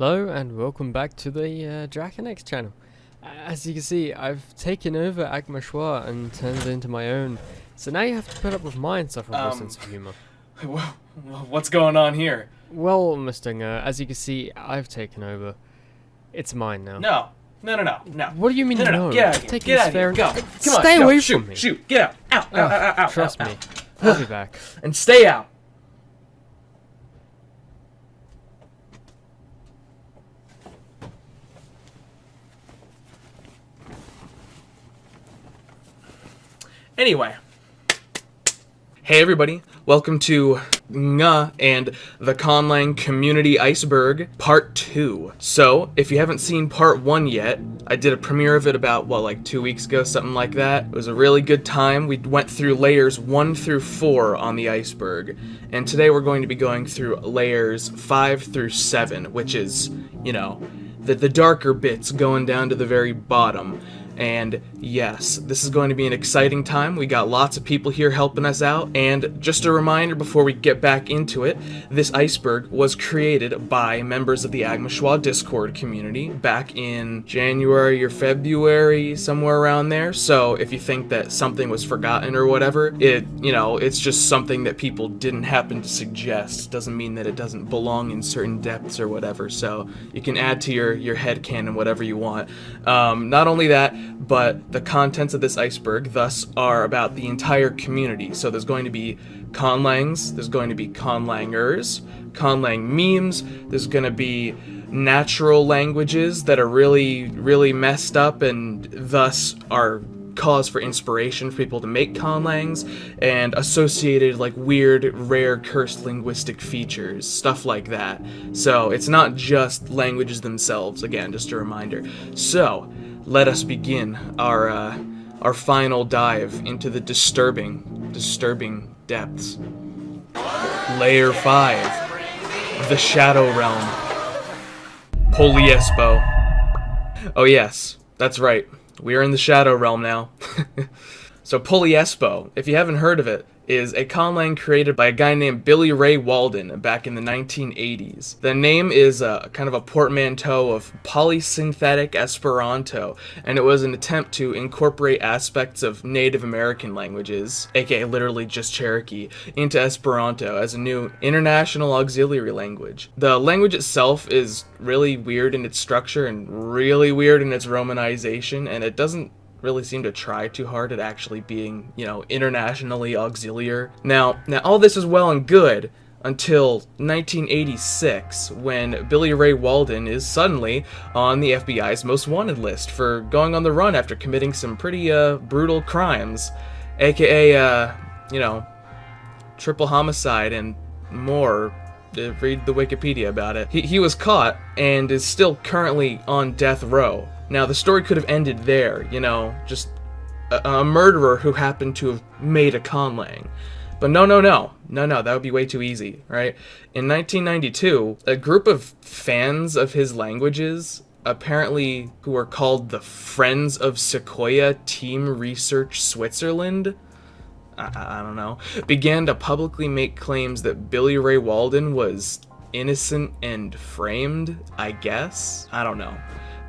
Hello and welcome back to the Dracheneks channel. As you can see, I've taken over Agma Schwa and turned it into my own. So now you have to put up with my insufferable sense of humor. What's going on here? Well, Mr. Nga, as you can see, I've taken over. It's mine now. No. What do you mean no? Get out of here. Take Get out this of here. fair Go. and Come on. stay Go. away Shoot. from me. Shoot. Get out. Out. Trust out, me. out. We'll be back. And stay out. Anyway. Hey everybody, welcome to Nga and the Conlang Community Iceberg Part 2. So, if you haven't seen Part 1 yet, I did a premiere of it about, like 2 weeks ago, something like that. It was a really good time. We went through layers 1 through 4 on the iceberg. And today we're going to be going through layers 5 through 7, which is, the darker bits going down to the very bottom. And yes, this is going to be an exciting time. We got lots of people here helping us out. And just a reminder before we get back into it, this iceberg was created by members of the Agma Schwa Discord community back in January or February, somewhere around there. So if you think that something was forgotten or whatever, it's just something that people didn't happen to suggest. Doesn't mean that it doesn't belong in certain depths or whatever. So you can add to your headcanon whatever you want. Not only that, but the contents of this iceberg thus are about the entire community. So there's going to be conlangs, there's going to be conlangers, conlang memes, there's going to be natural languages that are really, really messed up and thus are cause for inspiration for people to make conlangs, and associated weird, rare, cursed linguistic features, stuff like that. So it's not just languages themselves, again, just a reminder. So let us begin our final dive into the disturbing depths. Layer 5, the Shadow Realm. Polyespo. Oh yes, that's right. We are in the Shadow Realm now. So Polyespo, if you haven't heard of it, is a conlang created by a guy named Billy Ray Walden back in the 1980s. The name is kind of a portmanteau of polysynthetic Esperanto, and it was an attempt to incorporate aspects of Native American languages, aka literally just Cherokee, into Esperanto as a new international auxiliary language. The language itself is really weird in its structure and really weird in its romanization, and it doesn't really seem to try too hard at actually being, internationally auxiliar. Now all this is well and good until 1986, when Billy Ray Walden is suddenly on the FBI's most wanted list for going on the run after committing some pretty brutal crimes, aka, triple homicide and more. Read the Wikipedia about it. He was caught and is still currently on death row. Now, the story could have ended there, just a murderer who happened to have made a conlang. But no, that would be way too easy, right? In 1992, a group of fans of his languages, apparently who were called the Friends of Sequoia Team Research Switzerland, I don't know, began to publicly make claims that Billy Ray Walden was innocent and framed, I guess? I don't know.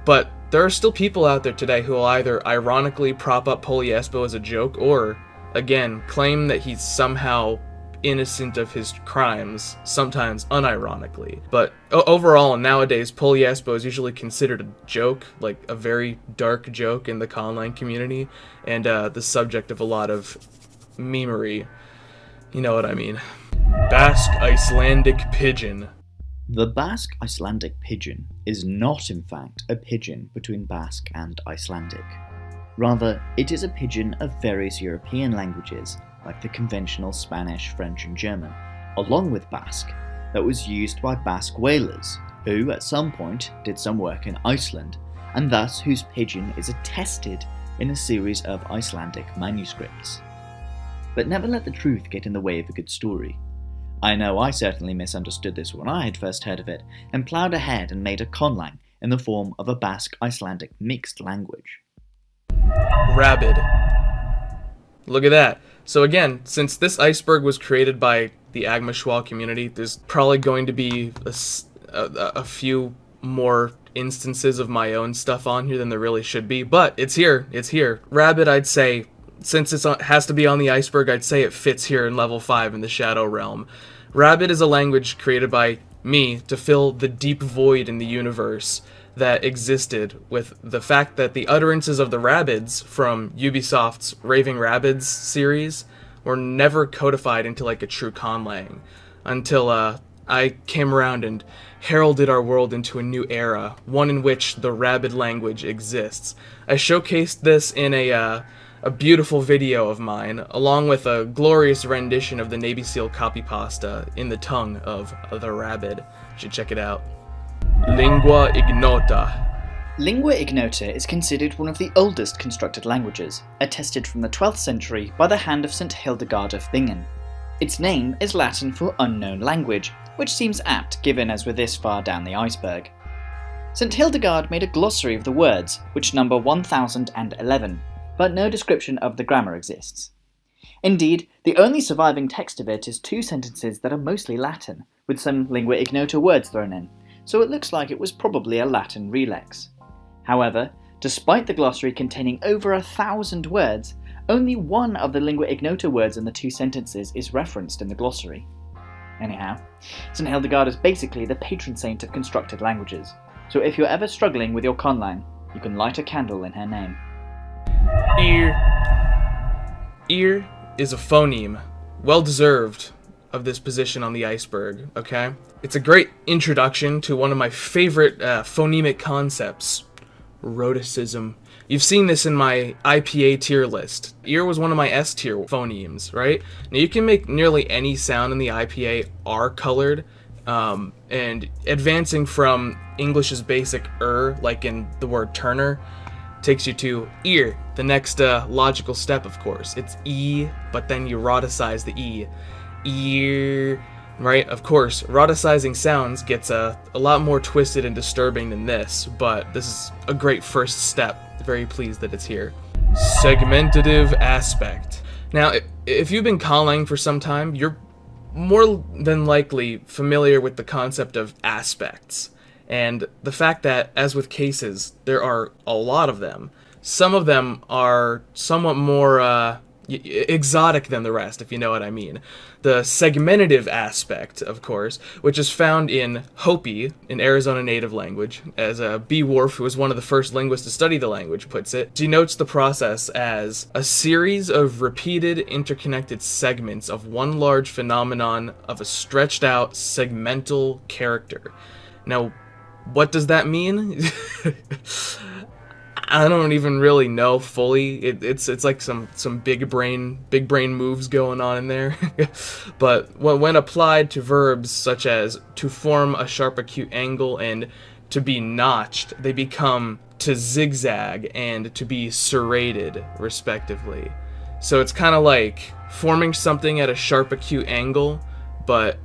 But there are still people out there today who will either ironically prop up Polyespo as a joke or, again, claim that he's somehow innocent of his crimes, sometimes unironically. But overall, nowadays, Polyespo is usually considered a joke, like a very dark joke in the conlang community, and the subject of a lot of memery. You know what I mean. Basque Icelandic Pigeon. The Basque Icelandic pigeon is not, in fact, a pigeon between Basque and Icelandic. Rather, it is a pigeon of various European languages, like the conventional Spanish, French, and German, along with Basque, that was used by Basque whalers, who at some point did some work in Iceland, and thus whose pigeon is attested in a series of Icelandic manuscripts. But never let the truth get in the way of a good story. I know I certainly misunderstood this when I had first heard of it, and ploughed ahead and made a conlang in the form of a Basque-Icelandic mixed language. Rabid. Look at that. So again, since this iceberg was created by the Agma Schwa community, there's probably going to be a few more instances of my own stuff on here than there really should be, but it's here. Rabbit, I'd say, since it has to be on the iceberg, I'd say it fits here in level 5 in the Shadow Realm. Rabbit is a language created by me to fill the deep void in the universe that existed with the fact that the utterances of the Rabbids from Ubisoft's Raving Rabbids series were never codified into like a true conlang until I came around and heralded our world into a new era, one in which the Rabbid language exists. I showcased this in a beautiful video of mine, along with a glorious rendition of the Navy SEAL copy pasta in the tongue of the Rabbid. You should check it out. Lingua ignota. Lingua ignota is considered one of the oldest constructed languages, attested from the 12th century by the hand of St. Hildegard of Bingen. Its name is Latin for unknown language, which seems apt given as we're this far down the iceberg. St. Hildegard made a glossary of the words, which number 1011, but no description of the grammar exists. Indeed, the only surviving text of it is 2 sentences that are mostly Latin, with some lingua ignota words thrown in, so it looks like it was probably a Latin relex. However, despite the glossary containing over 1,000 words, only one of the lingua ignota words in the 2 sentences is referenced in the glossary. Anyhow, St. Hildegard is basically the patron saint of constructed languages, so if you're ever struggling with your conlang, you can light a candle in her name. Ear. Ear is a phoneme, well deserved of this position on the iceberg, okay? It's a great introduction to one of my favorite phonemic concepts, rhoticism. You've seen this in my IPA tier list. Ear was one of my S tier phonemes, right? Now you can make nearly any sound in the IPA R-colored, and advancing from English's basic like in the word Turner, takes you to ear, the next logical step, of course. It's E, but then you rhoticize the E. Ear, right? Of course, rhoticizing sounds gets a lot more twisted and disturbing than this, but this is a great first step. Very pleased that it's here. Segmentative aspect. Now, if you've been conlang for some time, you're more than likely familiar with the concept of aspects, and the fact that, as with cases, there are a lot of them. Some of them are somewhat more exotic than the rest, if you know what I mean. The segmentative aspect, of course, which is found in Hopi, an Arizona native language, as B. Worf, who was one of the first linguists to study the language, puts it, denotes the process as a series of repeated interconnected segments of one large phenomenon of a stretched out segmental character. Now, what does that mean? I don't even really know fully. It's like some big brain moves going on in there. But when applied to verbs such as to form a sharp acute angle and to be notched, they become to zigzag and to be serrated, respectively. So it's kind of like forming something at a sharp acute angle, but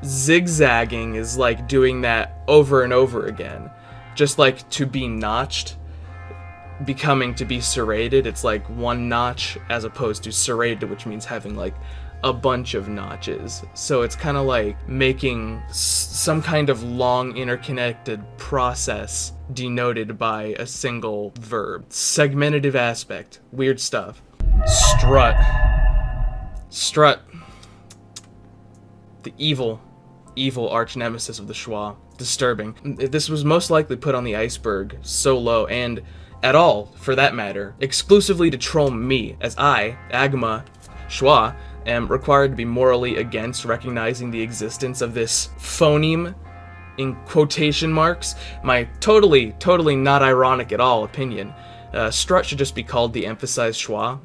zigzagging is like doing that over and over again. Just like to be notched becoming to be serrated, it's like one notch as opposed to serrated, which means having like a bunch of notches. So it's kind of like making some kind of long interconnected process denoted by a single verb. Segmentative aspect. Weird stuff. Strut. Strut. The evil arch nemesis of the Schwa. Disturbing. This was most likely put on the iceberg so low, and at all, for that matter, exclusively to troll me, as I, Agma, Schwa, am required to be morally against recognizing the existence of this phoneme, in quotation marks, my totally not ironic at all opinion. Strut should just be called the emphasized Schwa.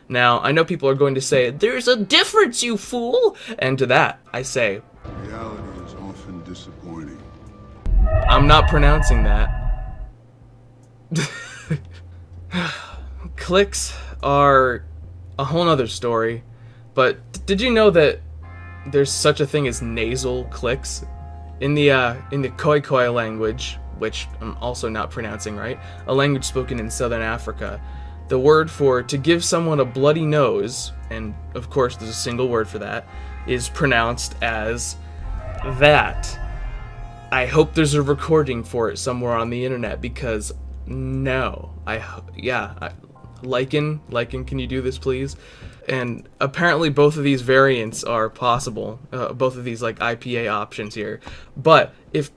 Now, I know people are going to say, "There's a difference, you fool!" And to that, I say, reality is often disappointing. I'm not pronouncing that. Clicks are a whole nother story, but did you know that there's such a thing as nasal clicks? In the Khoikhoi language, which I'm also not pronouncing right, a language spoken in southern Africa, the word for to give someone a bloody nose, and of course there's a single word for that, is pronounced as that. I hope there's a recording for it somewhere on the internet, because no. Lichen, can you do this, please? And apparently both of these variants are possible, both of these like IPA options here. But if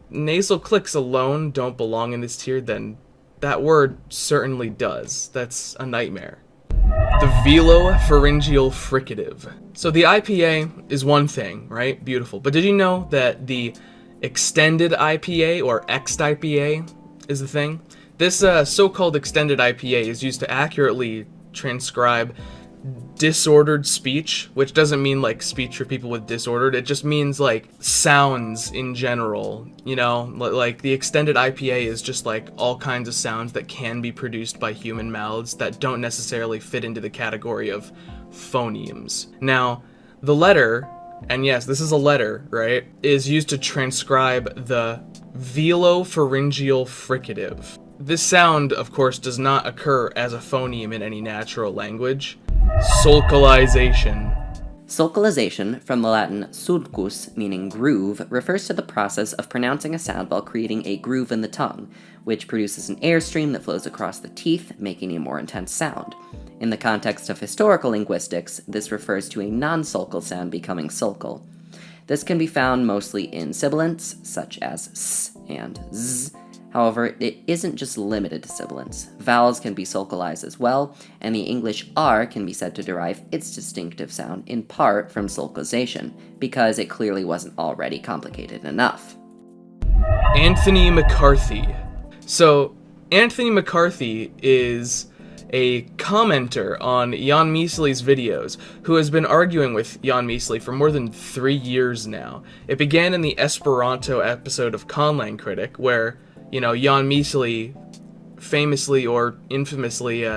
nasal clicks alone don't belong in this tier, then that word certainly does. That's a nightmare. The velopharyngeal fricative. So the IPA is one thing, right? Beautiful. But did you know that the extended IPA or XIPA is the thing? This so-called extended IPA is used to accurately transcribe disordered speech, which doesn't mean like speech for people with disordered, it just means like sounds in general, you know, like the extended IPA is just like all kinds of sounds that can be produced by human mouths that don't necessarily fit into the category of phonemes. Now, the letter, and yes, this is a letter, right, is used to transcribe the velopharyngeal fricative. This sound, of course, does not occur as a phoneme in any natural language. Sulcalization. Sulcalization, from the Latin sulcus, meaning groove, refers to the process of pronouncing a sound while creating a groove in the tongue, which produces an airstream that flows across the teeth, making a more intense sound. In the context of historical linguistics, this refers to a non-sulcal sound becoming sulcal. This can be found mostly in sibilants, such as s and z. However, it isn't just limited to sibilants. Vowels can be sulcalized as well, and the English R can be said to derive its distinctive sound in part from sulcalization, because it clearly wasn't already complicated enough. Anthony McCarthy. So, Anthony McCarthy is a commenter on Jan Measley's videos, who has been arguing with Jan Measley for more than 3 years now. It began in the Esperanto episode of Conlang Critic, where, you know, Jan Measley famously or infamously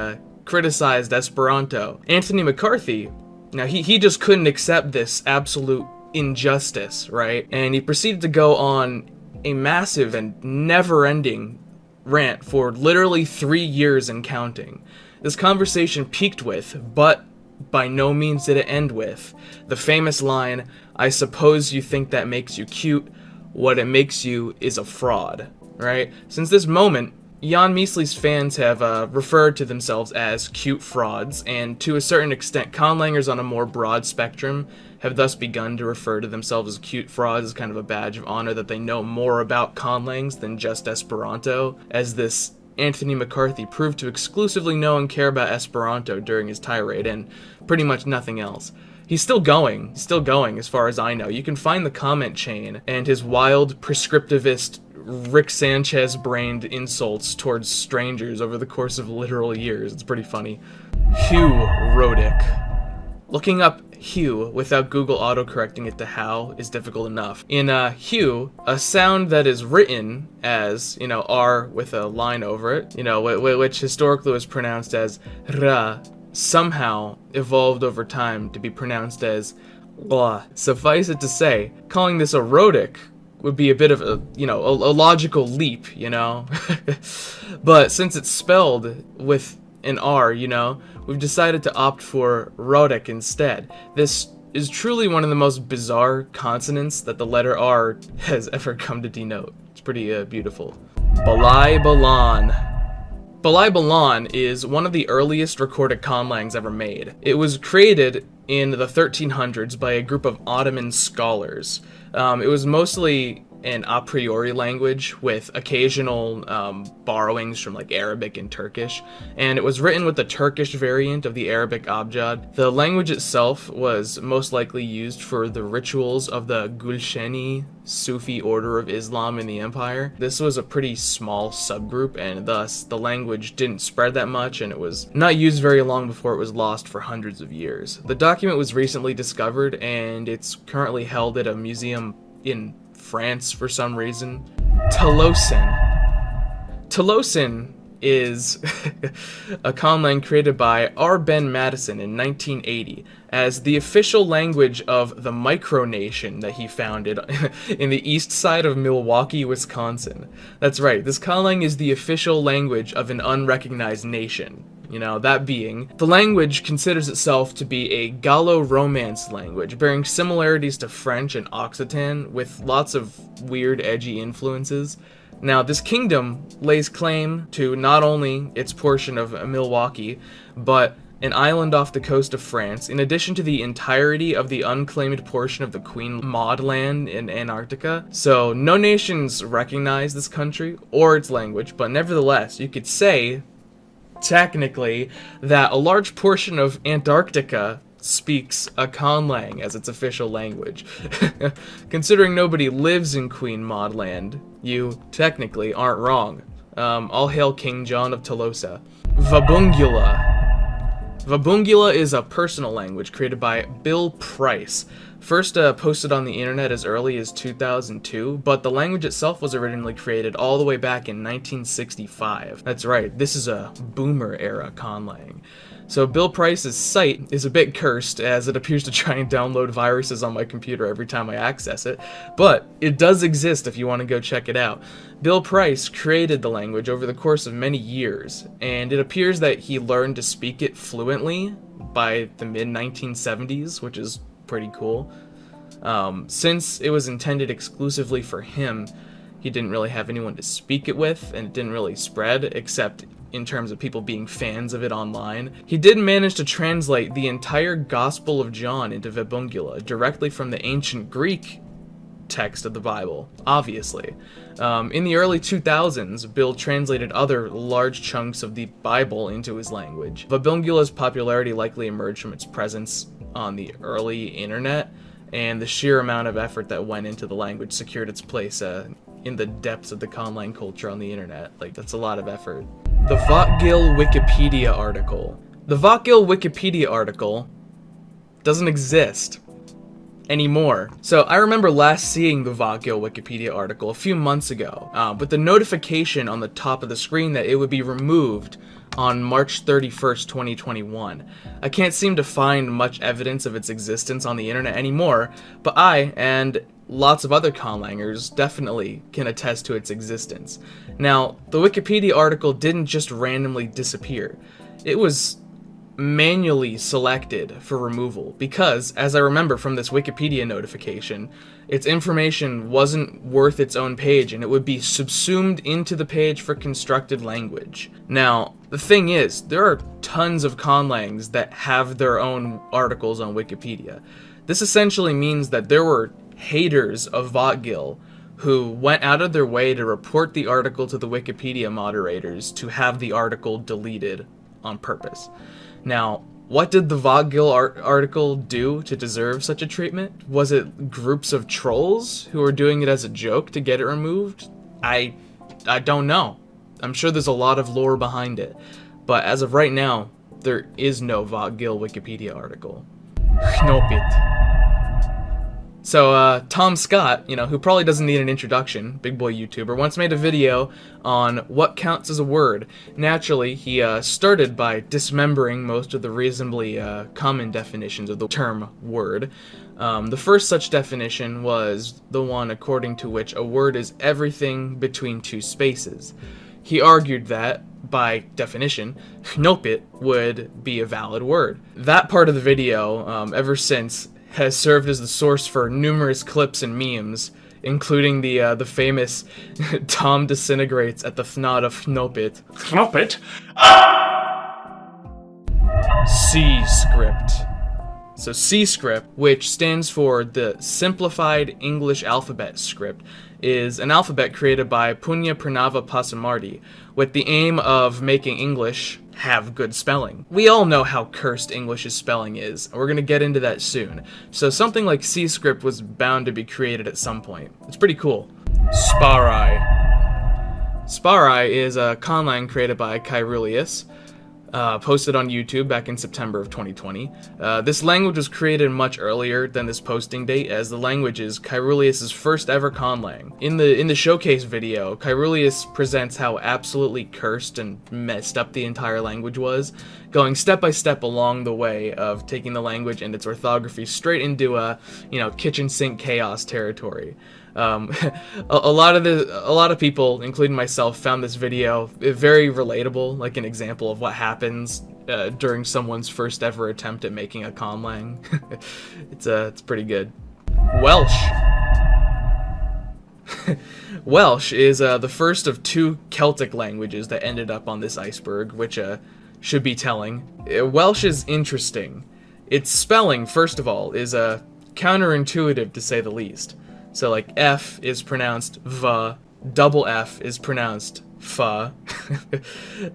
criticized Esperanto. Anthony McCarthy, now he just couldn't accept this absolute injustice, right? And he proceeded to go on a massive and never-ending rant for literally 3 years and counting. This conversation peaked with, but by no means did it end with, the famous line, "I suppose you think that makes you cute. What it makes you is a fraud." Right? Since this moment, Jan Measley's fans have referred to themselves as cute frauds, and to a certain extent, conlangers on a more broad spectrum have thus begun to refer to themselves as cute frauds as kind of a badge of honor that they know more about conlangs than just Esperanto, as this Anthony McCarthy proved to exclusively know and care about Esperanto during his tirade, and pretty much nothing else. He's still going as far as I know. You can find the comment chain and his wild, prescriptivist, Rick Sanchez-brained insults towards strangers over the course of literal years. It's pretty funny. Hugh Rodick. Looking up Hugh without Google autocorrecting it to how is difficult enough. In Hugh, a sound that is written as, you know, R with a line over it, you know, which historically was pronounced as ra, somehow evolved over time to be pronounced as blah. Suffice it to say, calling this a rhotic would be a bit of a, you know, a logical leap, you know? But since it's spelled with an R, you know, we've decided to opt for rhotic instead. This is truly one of the most bizarre consonants that the letter R has ever come to denote. It's pretty beautiful. Balai Balan. Balai Balan is one of the earliest recorded conlangs ever made. It was created in the 1300s by a group of Ottoman scholars. It was mostly an a priori language with occasional borrowings from like Arabic and Turkish, and it was written with the Turkish variant of the Arabic abjad. The language itself was most likely used for the rituals of the Gulsheni Sufi order of Islam in the empire. This was a pretty small subgroup, and thus the language didn't spread that much, and it was not used very long before it was lost for hundreds of years. The document was recently discovered, and it's currently held at a museum in France for some reason. Tolosin. Tolosin is a conlang created by R. Ben Madison in 1980 as the official language of the micronation that he founded in the east side of Milwaukee, Wisconsin. That's right, this conlang is the official language of an unrecognized nation. You know, that being, the language considers itself to be a Gallo-Romance language, bearing similarities to French and Occitan, with lots of weird, edgy influences. Now, this kingdom lays claim to not only its portion of Milwaukee, but an island off the coast of France, in addition to the entirety of the unclaimed portion of the Queen Maud land in Antarctica. So, no nations recognize this country or its language, but nevertheless, you could say, technically, that a large portion of Antarctica speaks a conlang as its official language. Considering nobody lives in Queen Maud land, you technically aren't wrong. All hail King John of Tolosa. Vabungula. Vabungula is a personal language created by Bill Price. First posted on the internet as early as 2002, but the language itself was originally created all the way back in 1965. That's right, this is a boomer era conlang. So Bill Price's site is a bit cursed, as it appears to try and download viruses on my computer every time I access it, but it does exist if you want to go check it out. Bill Price created the language over the course of many years, and it appears that he learned to speak it fluently by the mid-1970s, which is pretty cool. Since it was intended exclusively for him, he didn't really have anyone to speak it with, and it didn't really spread, except in terms of people being fans of it online. He did manage to translate the entire Gospel of John into Vabungula, directly from the ancient Greek text of the Bible, obviously. In the early 2000s, Bill translated other large chunks of the Bible into his language. Vabungula's popularity likely emerged from its presence on the early internet, and the sheer amount of effort that went into the language secured its place in the depths of the conlang culture on the internet. Like, that's a lot of effort. The Vatgil Wikipedia article. The Vatgil Wikipedia article doesn't exist anymore. So I remember last seeing the Vatgil Wikipedia article a few months ago, with the notification on the top of the screen that it would be removed on March 31st, 2021. I can't seem to find much evidence of its existence on the internet anymore, but I, and lots of other conlangers, definitely can attest to its existence. Now, the Wikipedia article didn't just randomly disappear. It was manually selected for removal because, as I remember from this Wikipedia notification, its information wasn't worth its own page and it would be subsumed into the page for constructed language. Now, the thing is, there are tons of conlangs that have their own articles on Wikipedia. This essentially means that there were haters of Vatgil who went out of their way to report the article to the Wikipedia moderators to have the article deleted on purpose. Now, what did the Vatgil article do to deserve such a treatment? Was it groups of trolls who were doing it as a joke to get it removed? I don't know. I'm sure there's a lot of lore behind it. But as of right now, there is no Vatgil Wikipedia article. Knopit. So, Tom Scott, who probably doesn't need an introduction, big boy YouTuber, once made a video on what counts as a word. Naturally, he started by dismembering most of the reasonably common definitions of the term word. The first such definition was the one according to which a word is everything between two spaces. He argued that, by definition, knopit would be a valid word. That part of the video, ever since, has served as the source for numerous clips and memes, including the famous Tom disintegrates at the thought of knopit. Knopit? C script. So C script, which stands for the Simplified English Alphabet Script, is an alphabet created by Punya Pranava Pasamardi with the aim of making English have good spelling. We all know how cursed English's spelling is, and we're going to get into that soon. So something like C script was bound to be created at some point. It's pretty cool. Sparai. Sparai is a conlang created by Kyrulius, posted on YouTube back in September of 2020. This language was created much earlier than this posting date, as the language is Kyrulius' first ever conlang. In the showcase video, Kyrulius presents how absolutely cursed and messed up the entire language was, going step by step along the way of taking the language and its orthography straight into kitchen sink chaos territory. A lot of people, including myself, found this video very relatable, like an example of what happens during someone's first ever attempt at making a conlang. It's pretty good. Welsh. Welsh is the first of 2 Celtic languages that ended up on this iceberg, which should be telling. Welsh is interesting. Its spelling, first of all, is counterintuitive to say the least. So like F is pronounced V, double F is pronounced F,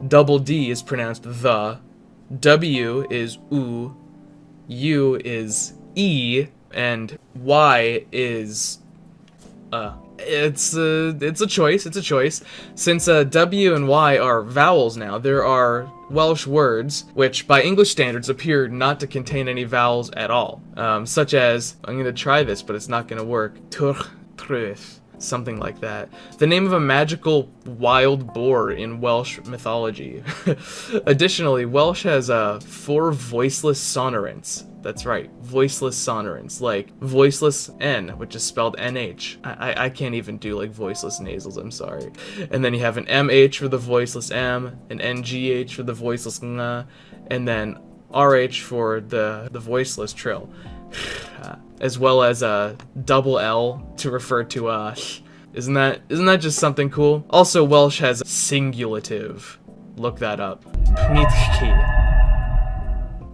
double D is pronounced the, W is U, U is E, and Y is It's a choice. Since W and Y are vowels now, there are Welsh words which, by English standards, appear not to contain any vowels at all. Such as, I'm going to try this, but it's not going to work. Trwyth, something like that. The name of a magical wild boar in Welsh mythology. Additionally, Welsh has 4 voiceless sonorants. That's right, voiceless sonorants, like voiceless N, which is spelled NH. I can't even do like voiceless nasals, I'm sorry. And then you have an MH for the voiceless M, an NGH for the voiceless Ng, and then RH for the voiceless trill. As well as a double L to refer to isn't that just something cool? Also, Welsh has singulative. Look that up. Pmithki.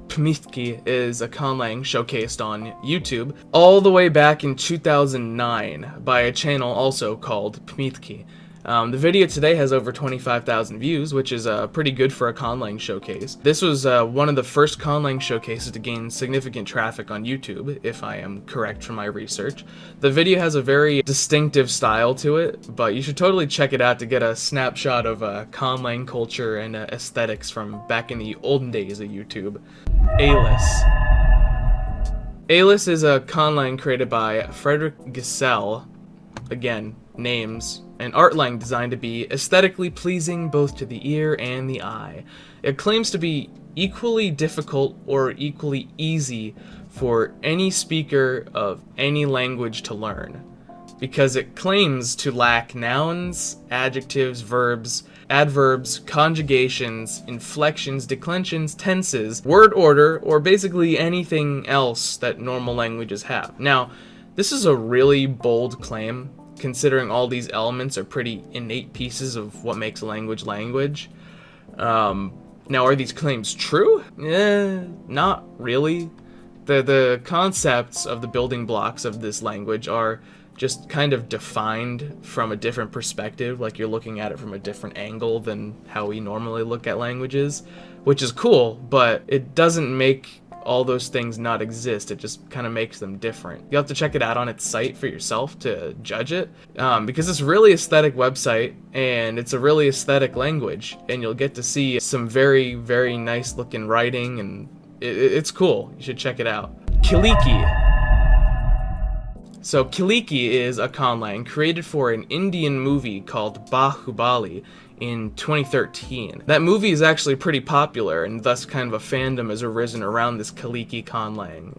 Pmithki is a conlang showcased on YouTube all the way back in 2009 by a channel also called Pmithki. The video today has over 25,000 views, which is pretty good for a conlang showcase. This was one of the first conlang showcases to gain significant traffic on YouTube, if I am correct from my research. The video has a very distinctive style to it, but you should totally check it out to get a snapshot of conlang culture and aesthetics from back in the olden days of YouTube. Ætérnal. Ætérnal is a conlang created by Frederick Giselle, again, names, an artlang designed to be aesthetically pleasing both to the ear and the eye. It claims to be equally difficult or equally easy for any speaker of any language to learn, because it claims to lack nouns, adjectives, verbs, adverbs, conjugations, inflections, declensions, tenses, word order, or basically anything else that normal languages have. Now, this is a really bold claim, considering all these elements are pretty innate pieces of what makes a language language. Now, are these claims true? Not really. The concepts of the building blocks of this language are just kind of defined from a different perspective, like you're looking at it from a different angle than how we normally look at languages, which is cool, but it doesn't make all those things not exist. It just kind of makes them different. You'll have to check it out on its site for yourself to judge it, because it's a really aesthetic website and it's a really aesthetic language, and you'll get to see some very, very nice looking writing, and it's cool. You should check it out. Kiliki. So Kiliki is a conlang created for an Indian movie called Bahubali in 2013. That movie is actually pretty popular, and thus kind of a fandom has arisen around this Kiliki conlang,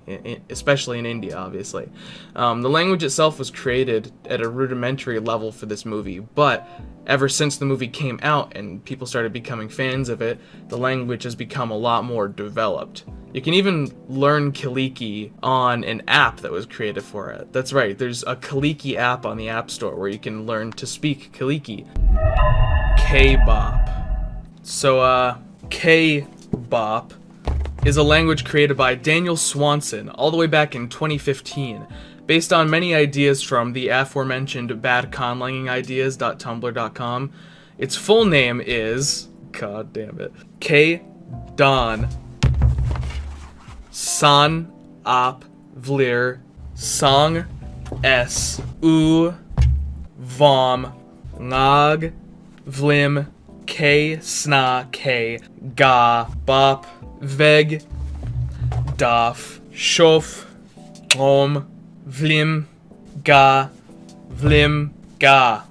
especially in India, obviously. The language itself was created at a rudimentary level for this movie, but ever since the movie came out and people started becoming fans of it, the language has become a lot more developed. You can even learn Kiliki on an app that was created for it. That's right, there's a Kiliki app on the App Store where you can learn to speak Kiliki. K-bop. So, K-bop is a language created by Daniel Swanson all the way back in 2015, based on many ideas from the aforementioned badconlangingideas.tumblr.com. Its full name is, god damn it, K-Don San Ap Vlir Song S U Vom Ngag Vlim K Sna K Ga Bop Veg Daf Shof Om Vlim Ga Vlim Ga.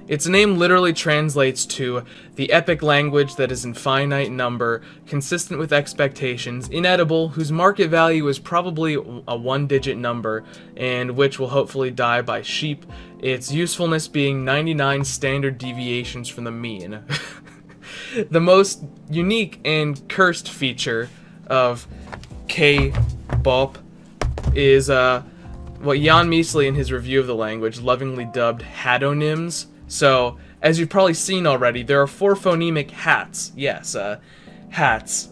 Its name literally translates to the epic language that is infinite number, consistent with expectations, inedible, whose market value is probably a one-digit number, and which will hopefully die by sheep, its usefulness being 99 standard deviations from the mean. The most unique and cursed feature of K-bop is what Jan Measley in his review of the language lovingly dubbed hatonyms. So, as you've probably seen already, there are 4 phonemic hats. Yes, hats.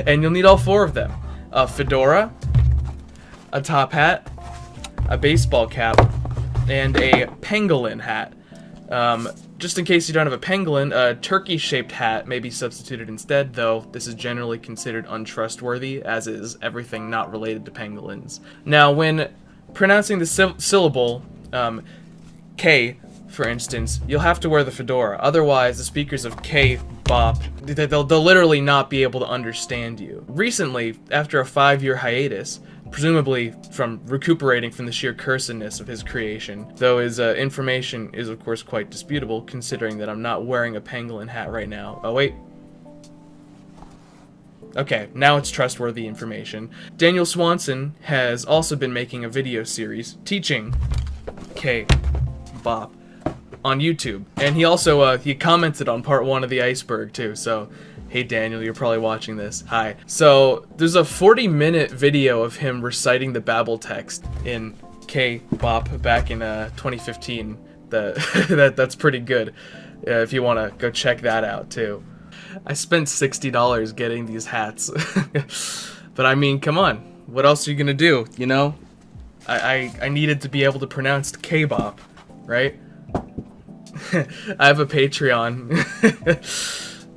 And you'll need all 4 of them. A fedora, a top hat, a baseball cap, and a pangolin hat. Just in case you don't have a pangolin, a turkey-shaped hat may be substituted instead, though this is generally considered untrustworthy, as is everything not related to pangolins. Now, when pronouncing the syllable, K, for instance, you'll have to wear the fedora. Otherwise, the speakers of K-bop, they'll literally not be able to understand you. Recently, after a 5-year hiatus, presumably from recuperating from the sheer cursedness of his creation, though his information is of course quite disputable, considering that I'm not wearing a pangolin hat right now. Oh wait. Okay, now it's trustworthy information. Daniel Swanson has also been making a video series teaching K-bop on YouTube, and he also he commented on part 1 of the iceberg too, so hey Daniel, you're probably watching this. Hi. So there's a 40-minute video of him reciting the Babel text in K-bop back in 2015. That's pretty good. If you want to go check that out too. I spent $60 getting these hats. But I mean, come on. What else are you gonna do, you know? I needed to be able to pronounce K-bop, right? I have a Patreon.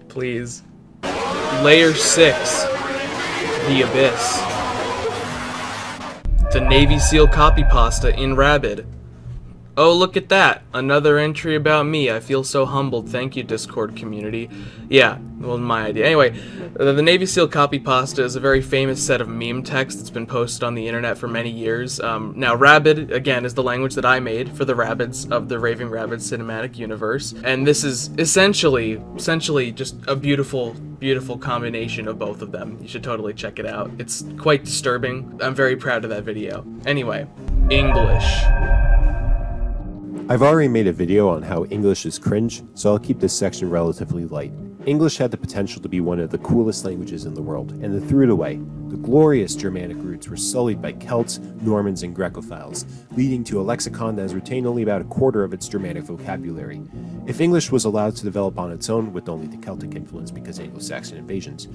Please. Layer 6. The Abyss. The Navy SEAL copy pasta in Rabid. Oh, look at that. Another entry about me. I feel so humbled. Thank you, Discord community. Yeah, well, my idea. Anyway, the Navy SEAL copy pasta is a very famous set of meme text that's been posted on the internet for many years. Now, Rabid, again, is the language that I made for the Rabbids of the Raving Rabbids cinematic universe. And this is essentially just a beautiful, beautiful combination of both of them. You should totally check it out. It's quite disturbing. I'm very proud of that video. Anyway, English. I've already made a video on how English is cringe, so I'll keep this section relatively light. English had the potential to be one of the coolest languages in the world, and it threw it away. The glorious Germanic roots were sullied by Celts, Normans, and Grecophiles, leading to a lexicon that has retained only about a quarter of its Germanic vocabulary. If English was allowed to develop on its own with only the Celtic influence because Anglo-Saxon invasions,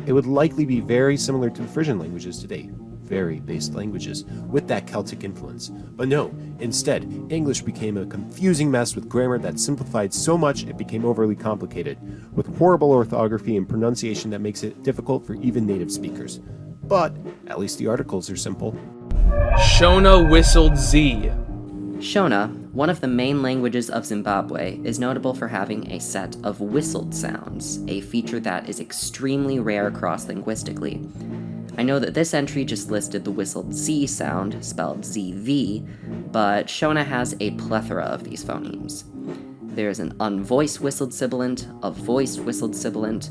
it would likely be very similar to the Frisian languages today. Very based languages with that Celtic influence. But no, instead, English became a confusing mess with grammar that simplified so much it became overly complicated, with horrible orthography and pronunciation that makes it difficult for even native speakers. But at least the articles are simple. Shona whistled Z. Shona, one of the main languages of Zimbabwe, is notable for having a set of whistled sounds, a feature that is extremely rare cross-linguistically. I know that this entry just listed the whistled Z sound, spelled ZV, but Shona has a plethora of these phonemes. There's an unvoiced whistled sibilant, a voiced whistled sibilant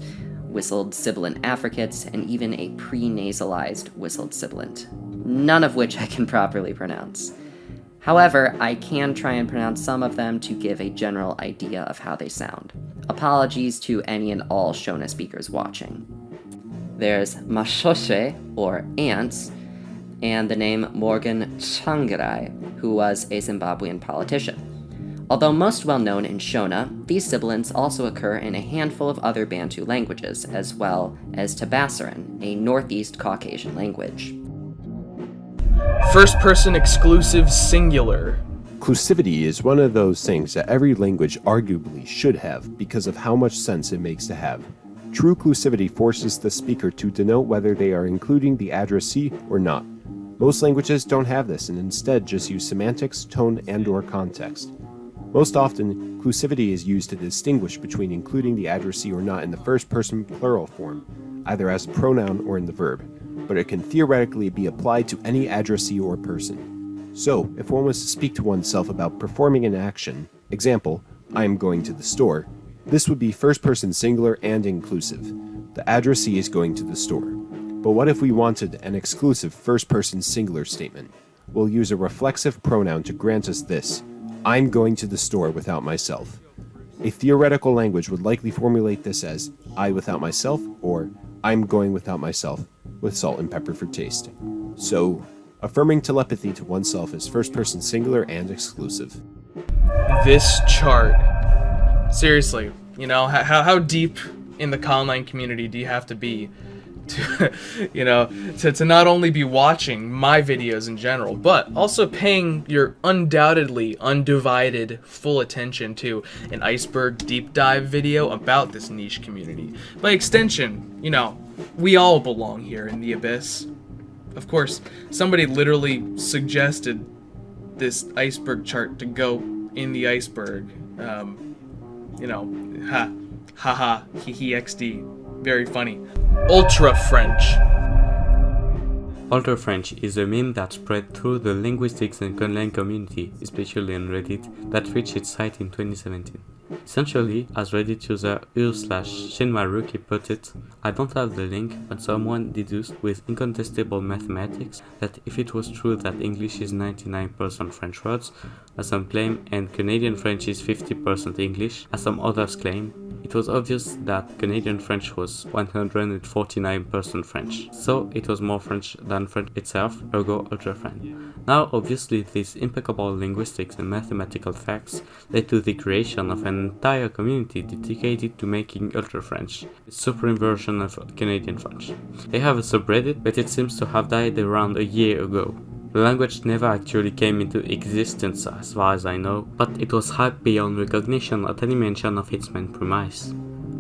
affricates, and even a pre-nasalized whistled sibilant, none of which I can properly pronounce. However, I can try and pronounce some of them to give a general idea of how they sound. Apologies to any and all Shona speakers watching. There's Mashoshe, or ants, and the name Morgan Tsvangirai, who was a Zimbabwean politician. Although most well known in Shona, these sibilants also occur in a handful of other Bantu languages, as well as Tabassaran, a Northeast Caucasian language. First person exclusive singular. Inclusivity is one of those things that every language arguably should have because of how much sense it makes to have. True inclusivity forces the speaker to denote whether they are including the addressee or not. Most languages don't have this and instead just use semantics, tone, and/or context. Most often, inclusivity is used to distinguish between including the addressee or not in the first person plural form, either as a pronoun or in the verb, but it can theoretically be applied to any addressee or person. So, if one was to speak to oneself about performing an action, Example, I'm going to the store. This would be first person singular and inclusive. The addressee is going to the store. But what if we wanted an exclusive first person singular statement? We'll use a reflexive pronoun to grant us this: I'm going to the store without myself. A theoretical language would likely formulate this as I without myself, or I'm going without myself, with salt and pepper for taste. So, affirming telepathy to oneself is first person singular and exclusive. This chart, seriously, you know, how deep in the Conlang community do you have to be to, you know, to not only be watching my videos in general, but also paying your undoubtedly undivided full attention to an iceberg deep dive video about this niche community. By extension, you know, we all belong here in the abyss. Of course, somebody literally suggested this iceberg chart to go in the iceberg. You know, haha, hee xd. Very funny. Ultra French. Ultra French is a meme that spread through the linguistics and Conlang community, especially on Reddit, that reached its height in 2017. Essentially, as Reddit user u/Shinmaruki put it, I don't have the link, but someone deduced with incontestable mathematics that if it was true that English is 99% French words, as some claim, and Canadian French is 50% English, as some others claim, it was obvious that Canadian French was 149% French, so it was more French than French itself, ergo Ultra French. Now, obviously, these impeccable linguistics and mathematical facts led to the creation of an entire community dedicated to making Ultra French, a supreme version of Canadian French. They have a subreddit, but it seems to have died around a year ago. The language never actually came into existence as far as I know, but it was hyped beyond recognition at any mention of its main premise.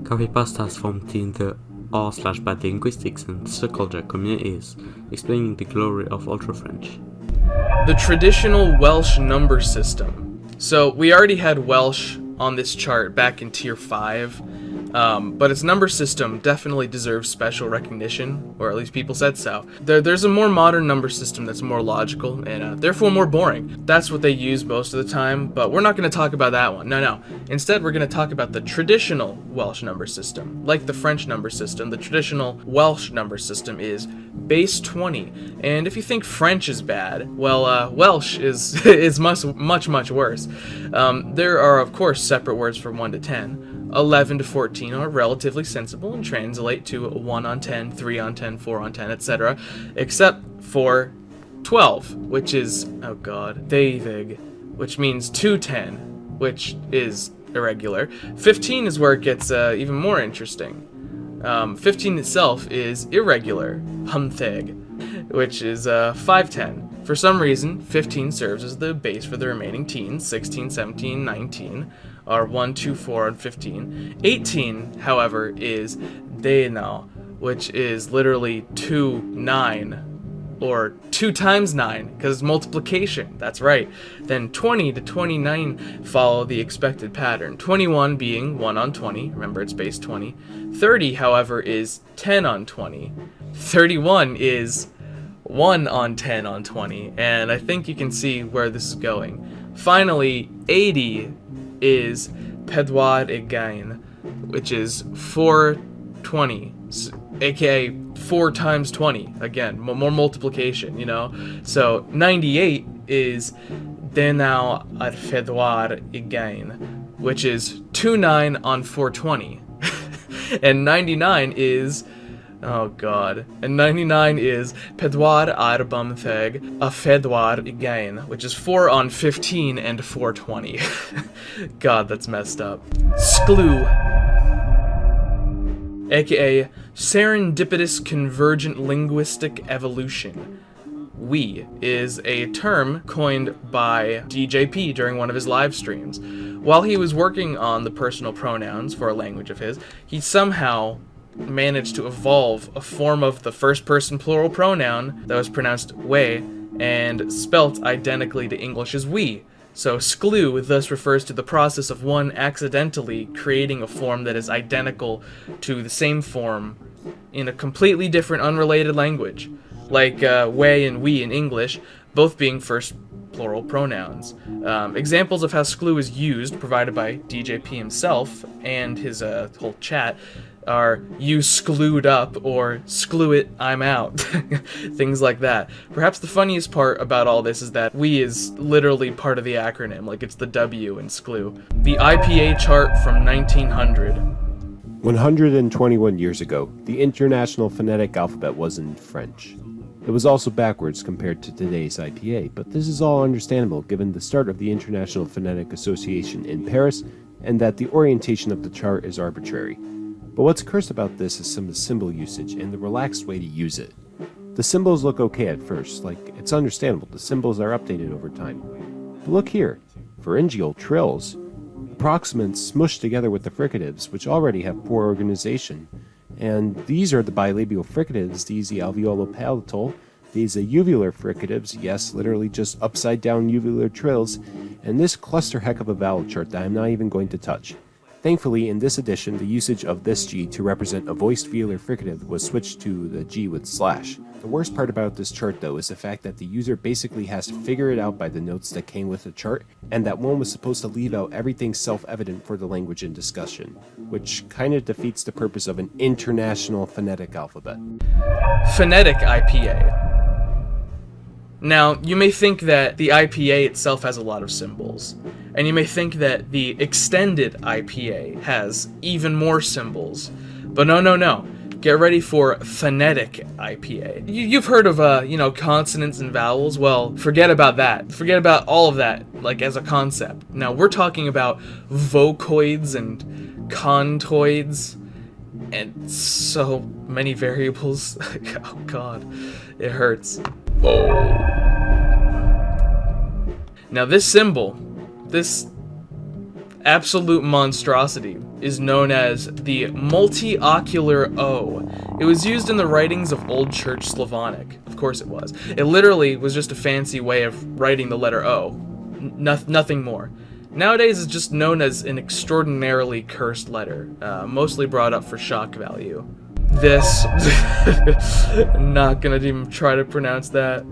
Copypasta has formed in the r/bad linguistics and subculture communities, explaining the glory of Ultra French. The traditional Welsh number system. So we already had Welsh on this chart back in tier 5, but its number system definitely deserves special recognition, or at least people said so. There's a more modern number system that's more logical and therefore more boring. That's what they use most of the time, but we're not going to talk about that one. No. Instead, we're going to talk about the traditional Welsh number system. Like the French number system, the traditional Welsh number system is base 20. And if you think French is bad, well, Welsh is much worse. There are, of course, separate words for 1 to 10. 11 to 14 are relatively sensible and translate to 1 on 10, 3 on 10, 4 on 10, etc. Except for 12, which is, oh god, David, which means 210, which is irregular. 15 is where it gets even more interesting. 15 itself is irregular, Humtheg, which is 510. For some reason, 15 serves as the base for the remaining teens, 16, 17, 19 are 1, 2, 4, and 15. 18, however, is Ætérnal, which is literally 2, 9, or 2 times 9, because it's multiplication, that's right. Then 20 to 29 follow the expected pattern, 21 being 1 on 20, remember it's base 20. 30, however, is 10 on 20. 31 is 1 on 10 on 20, and I think you can see where this is going. Finally, 80 is Pedwad again, which is 420, aka 4 times 20, again, more multiplication, you know? So 98 is Denau at Pedwad again, which is 29 on 420. And 99 is, oh god, and 99 is Pedwad ar Bumtheg a Fedwad again, which is 4 on 15 and 420. God, that's messed up. Sklu, aka serendipitous convergent linguistic evolution. We is a term coined by DJP during one of his live streams. While he was working on the personal pronouns for a language of his, he somehow managed to evolve a form of the first person plural pronoun that was pronounced we and spelt identically to English as we. So sklu thus refers to the process of one accidentally creating a form that is identical to the same form in a completely different unrelated language, like we and we in English, both being first plural pronouns. Examples of how sklew is used, provided by DJP himself and his whole chat, are "you sclewed up" or "sclew it, I'm out." Things like that. Perhaps the funniest part about all this is that "we" is literally part of the acronym, like it's the W in sklew. The IPA chart from 1900. 121 years ago, the International Phonetic Alphabet was in French. It was also backwards compared to today's IPA, but this is all understandable given the start of the International Phonetic Association in Paris and that the orientation of the chart is arbitrary. But what's cursed about this is some of the symbol usage and the relaxed way to use it. The symbols look okay at first, like it's understandable, the symbols are updated over time. But look here, pharyngeal trills, approximants smushed together with the fricatives, which already have poor organization. And these are the bilabial fricatives, these the alveolo-palatal, these the uvular fricatives, yes, literally just upside down uvular trills, and this cluster heck of a vowel chart that I'm not even going to touch. Thankfully, in this edition, the usage of this G to represent a voiced velar fricative was switched to the G with slash. The worst part about this chart, though, is the fact that the user basically has to figure it out by the notes that came with the chart, and that one was supposed to leave out everything self-evident for the language in discussion, which kind of defeats the purpose of an international phonetic alphabet. Phonetic IPA. Now, you may think that the IPA itself has a lot of symbols, and you may think that the extended IPA has even more symbols, but no. Get ready for phonetic IPA. You've heard of, consonants and vowels. Well, forget about that. Forget about all of that, like, as a concept. Now, we're talking about vocoids and contoids and so many variables. Oh, God. It hurts. Oh. Now, this symbol, this absolute monstrosity, is known as the multi-ocular O. It was used in the writings of Old Church Slavonic. Of course it was. It literally was just a fancy way of writing the letter O. Nothing more. Nowadays it's just known as an extraordinarily cursed letter, mostly brought up for shock value. This, not gonna even try to pronounce that.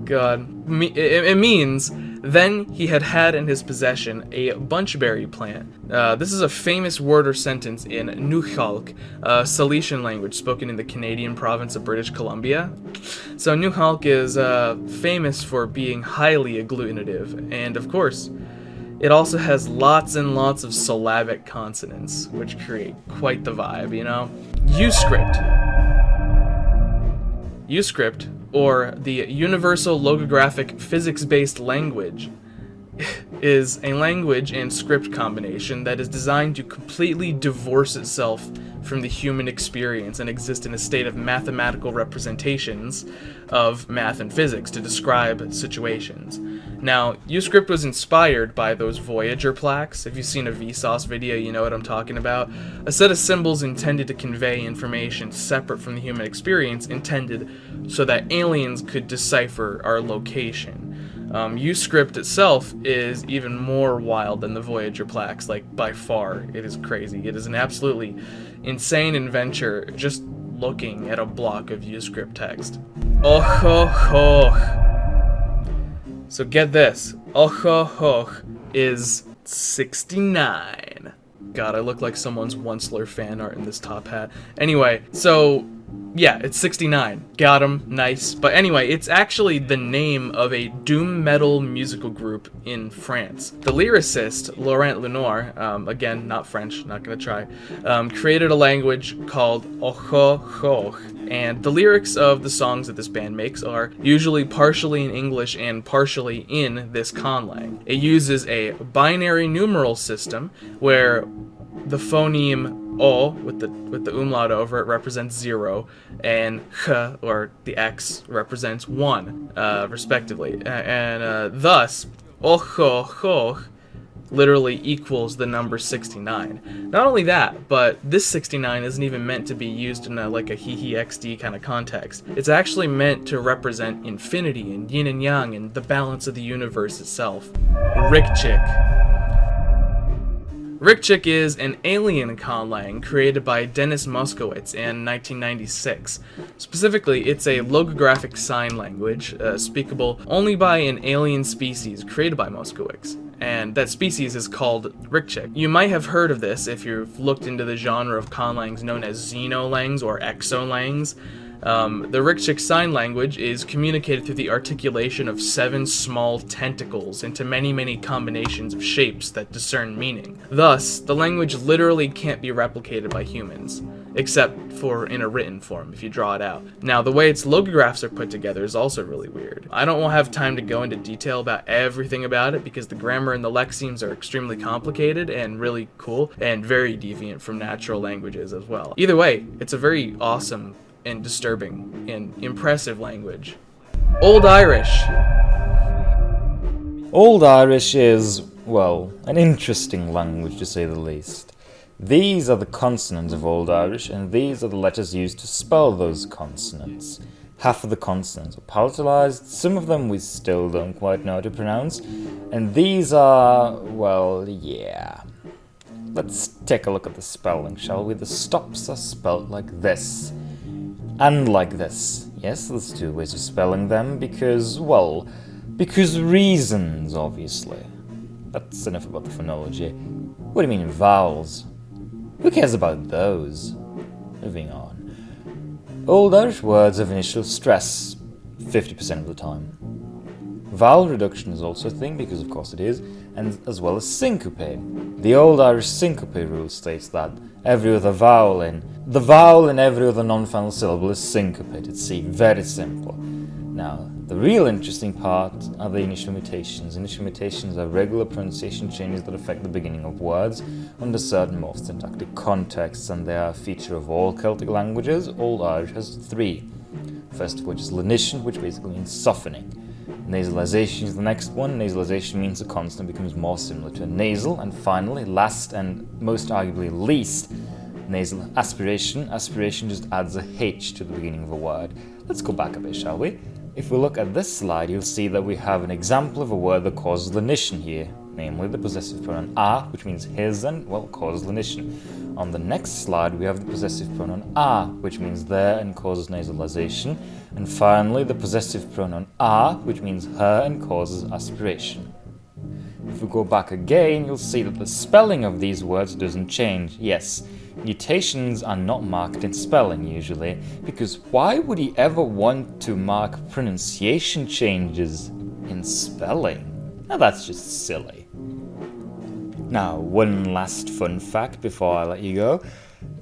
God. It means, then he had in his possession a bunchberry plant. This is a famous word or sentence in Nukhalk, a Silesian language spoken in the Canadian province of British Columbia. So Nukhalk is famous for being highly agglutinative, and of course, it also has lots and lots of syllabic consonants, which create quite the vibe, you know? Uscript, or the Universal Logographic Physics-Based Language, is a language and script combination that is designed to completely divorce itself from the human experience and exist in a state of mathematical representations of math and physics to describe situations. Now, Uscript was inspired by those Voyager plaques. If you've seen a Vsauce video, you know what I'm talking about. A set of symbols intended to convey information separate from the human experience, intended so that aliens could decipher our location. Uscript itself is even more wild than the Voyager plaques, like by far. It is crazy. It is an absolutely insane adventure just looking at a block of Uscript text. So get this. Is 69. God, I look like someone's Onceler fan art in this top hat. Anyway, so yeah, it's 69. Got him. Nice. But anyway, it's actually the name of a doom metal musical group in France. The lyricist, Laurent Lenoir, again, not French, not gonna try, created a language called Ocho, and the lyrics of the songs that this band makes are usually partially in English and partially in this conlang. It uses a binary numeral system where the phoneme O with the umlaut over it represents 0, and H, or the X, represents 1, respectively. And thus, Ocho literally equals the number 69. Not only that, but this 69 isn't even meant to be used in like a hee XD kind of context. It's actually meant to represent infinity and yin and yang and the balance of the universe itself. Rick Chick. Rikchik is an alien conlang created by Dennis Moskowitz in 1996. Specifically, it's a logographic sign language, speakable only by an alien species created by Moskowitz, and that species is called Rikchik. You might have heard of this if you've looked into the genre of conlangs known as xenolangs or xenolangs. The Rikchik sign language is communicated through the articulation of 7 small tentacles into many, many combinations of shapes that discern meaning. Thus, the language literally can't be replicated by humans, except for in a written form, if you draw it out. Now, the way its logographs are put together is also really weird. I don't have time to go into detail about everything about it, because the grammar and the lexemes are extremely complicated and really cool, and very deviant from natural languages as well. Either way, it's a very awesome and disturbing and impressive language. Old Irish. Old Irish is, well, an interesting language to say the least. These are the consonants of Old Irish, and these are the letters used to spell those consonants. Half of the consonants are palatalized, some of them we still don't quite know how to pronounce, and these are, well, yeah. Let's take a look at the spelling, shall we? The stops are spelled like this. And like this. Yes, there's 2 ways of spelling them because reasons, obviously. That's enough about the phonology. What do you mean vowels? Who cares about those? Moving on. Old Irish words have initial stress 50% of the time. Vowel reduction is also a thing, because of course it is, and as well as syncope. The Old Irish syncope rule states that every other vowel in every other non-final syllable is syncopated. See, very simple. Now, the real interesting part are the initial mutations. Initial mutations are regular pronunciation changes that affect the beginning of words under certain morphosyntactic contexts, and they are a feature of all Celtic languages. Old Irish has 3. First of which is lenition, which basically means softening. Nasalization is the next one. Nasalization means the consonant becomes more similar to a nasal. And finally, last and most arguably least, nasal aspiration. Aspiration just adds a H to the beginning of a word. Let's go back a bit, shall we? If we look at this slide, you'll see that we have an example of a word that causes lenition here, namely the possessive pronoun a, which means his and, well, causes lenition. On the next slide, we have the possessive pronoun a, which means their and causes nasalization. And finally, the possessive pronoun a, which means her and causes aspiration. If we go back again, you'll see that the spelling of these words doesn't change. Yes, mutations are not marked in spelling usually, because why would he ever want to mark pronunciation changes in spelling? Now that's just silly. Now, one last fun fact before I let you go.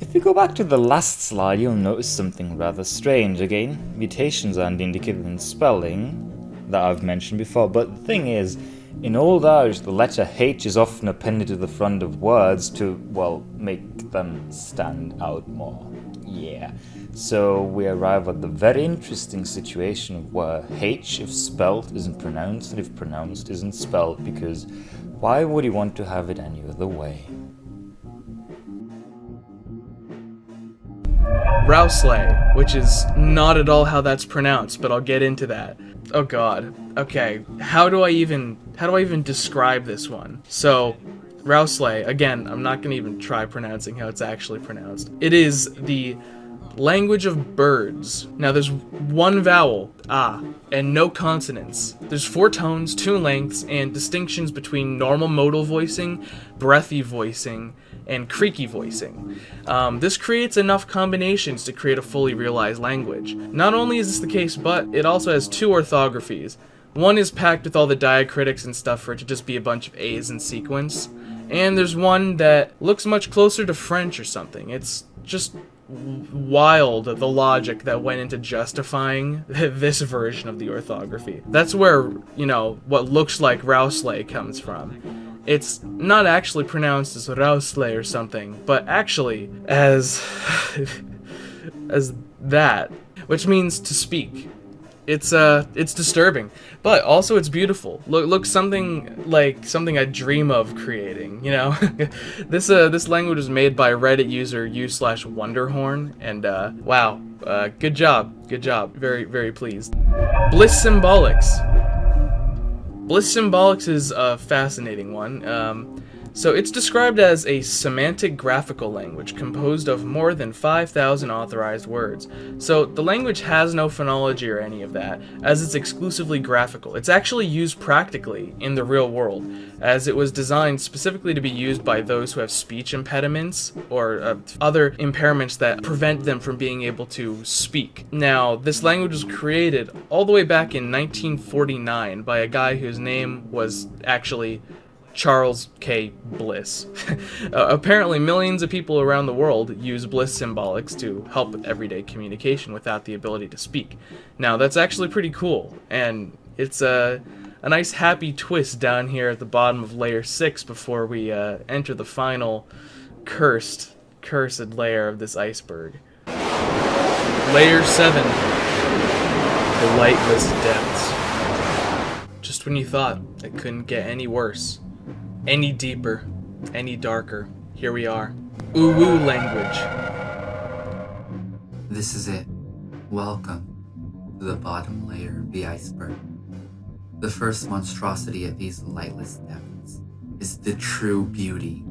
If you go back to the last slide, you'll notice something rather strange. Again, mutations aren't indicated in spelling that I've mentioned before, but the thing is, in Old Irish, the letter H is often appended to the front of words to, well, make them stand out more. Yeah. So we arrive at the very interesting situation of where H, if spelt, isn't pronounced, and if pronounced, isn't spelt, because why would you want to have it any other way? Rousley, which is not at all how that's pronounced, but I'll get into that. Oh god. Okay, how do I even describe this one? So, Rousley, again, I'm not gonna even try pronouncing how it's actually pronounced. It is the language of birds. Now there's one vowel, ah, and no consonants. There's 4 tones, 2 lengths, and distinctions between normal modal voicing, breathy voicing, and creaky voicing. This creates enough combinations to create a fully realized language. Not only is this the case, but it also has 2 orthographies. One is packed with all the diacritics and stuff for it to just be a bunch of A's in sequence. And there's one that looks much closer to French or something. It's just wild, the logic that went into justifying this version of the orthography. That's where, you know, what looks like Rousley comes from. It's not actually pronounced as Rousley or something, but actually as as that, which means to speak. It's disturbing, but also it's beautiful. Looks something like something I dream of creating, you know? This language was made by Reddit user u/Wonderhorn, and wow, good job, very, very pleased. Bliss Symbolics. Bliss Symbolics is a fascinating one. So it's described as a semantic graphical language composed of more than 5,000 authorized words. So the language has no phonology or any of that, as it's exclusively graphical. It's actually used practically in the real world, as it was designed specifically to be used by those who have speech impediments or other impairments that prevent them from being able to speak. Now, this language was created all the way back in 1949 by a guy whose name was actually Charles K. Bliss. Apparently, millions of people around the world use Bliss symbolics to help with everyday communication without the ability to speak. Now, that's actually pretty cool, and it's a nice happy twist down here at the bottom of layer 6 before we enter the final cursed layer of this iceberg. Layer 7. The lightless depths. Just when you thought it couldn't get any worse, any deeper, any darker, here we are. Uwu language. This is it. Welcome to the bottom layer of the iceberg. The first monstrosity at these lightless depths is the true beauty,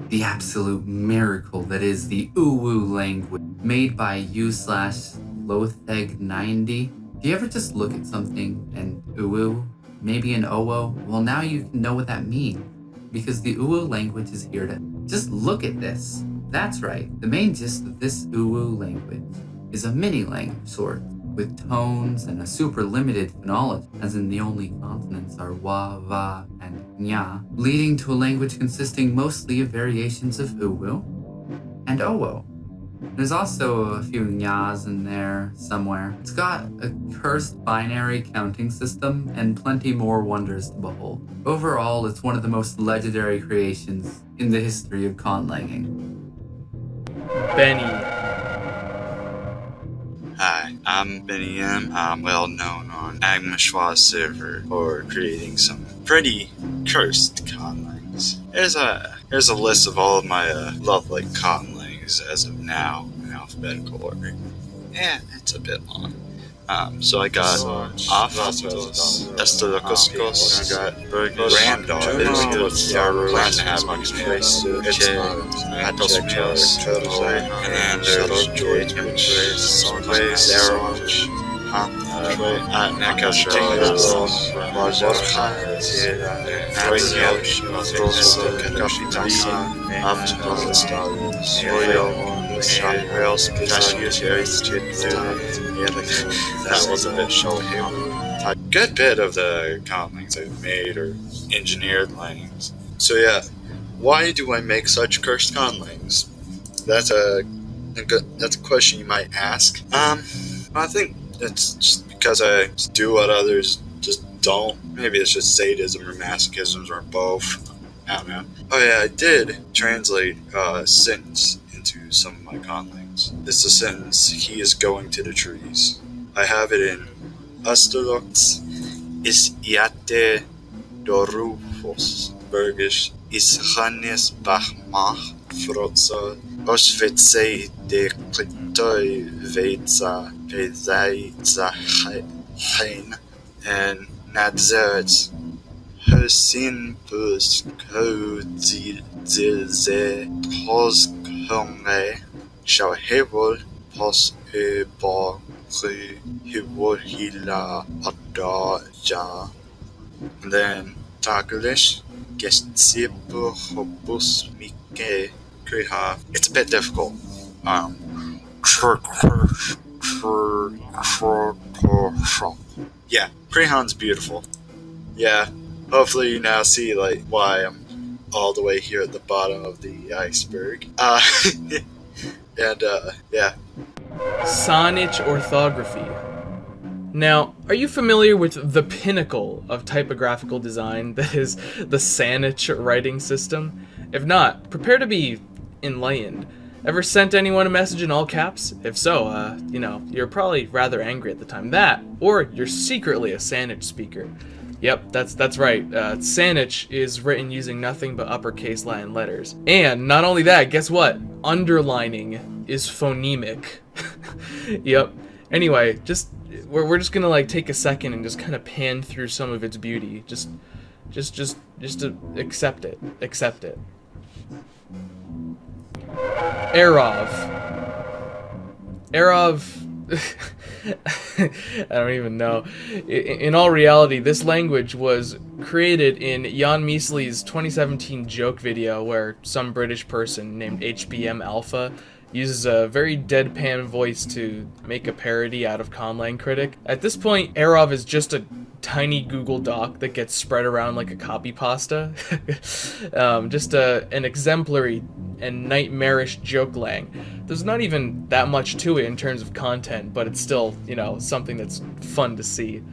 the absolute miracle that is the Uwu language, made by u/Lotheg90. Do you ever just look at something and Uwu, maybe an Owo? Well, now you know what that means. Because the Uwu language is here to just look at this. That's right, the main gist of this Uwu language is a mini-language sort, with tones and a super limited phonology, as in the only consonants are wa, va, and nya, leading to a language consisting mostly of variations of Uwu and Owo. There's also a few nyas in there somewhere. It's got a cursed binary counting system and plenty more wonders to behold. Overall, it's one of the most legendary creations in the history of conlanging. Benny. Hi, I'm Benny M. I'm well known on Agma Schwa server for creating some pretty cursed conlangs. Here's a list of all of my lovely conlangs as of now in alphabetical order. Yeah, it's a bit long. So I got Aftos, Ætérnal, I got Randall, and then there's that was a bit showy. A good bit of the conlangs I've made are engineered langs. So yeah, why do I make such cursed conlangs? That's a question you might ask. I think it's just because I do what others just don't. Maybe it's just sadism or masochism or both. I don't know. Oh yeah, I did translate a sentence into some of my conlangs. It's the sentence, "He is going to the trees." I have it in Østerlocks is iate dorufos Bergisch is Hannes Bachmach Frotza Osvetsei de Klitoi Vetza Pezaiza Hein and Nadzert Husinbus Kozilze Poskongre Shawhevol Pos Ebo Hivohila Adaja. And then Takulish Gestipo Hobus Mike Kriha. It's a bit difficult. Yeah, Krihan's beautiful. Yeah, hopefully you now see like why I'm all the way here at the bottom of the iceberg. Yeah. Saanich orthography. Now, are you familiar with the pinnacle of typographical design that is the Saanich writing system? If not, prepare to be enlightened. Ever sent anyone a message in all caps? If so, you're probably rather angry at the time. That, or you're secretly a Saanich speaker. Yep, that's right. Saanich is written using nothing but uppercase Latin letters. And not only that, guess what? Underlining is phonemic. Yep. Anyway, we're just gonna like take a second and just kind of pan through some of its beauty. Just to accept it. Arov. I don't even know. In all reality, this language was created in Jan Measley's 2017 joke video where some British person named HBM Alpha uses a very deadpan voice to make a parody out of Conlang Critic. At this point, Arov is just a tiny Google Doc that gets spread around like a copy pasta. Just an exemplary and nightmarish joke lang. There's not even that much to it in terms of content, but it's still, you know, something that's fun to see.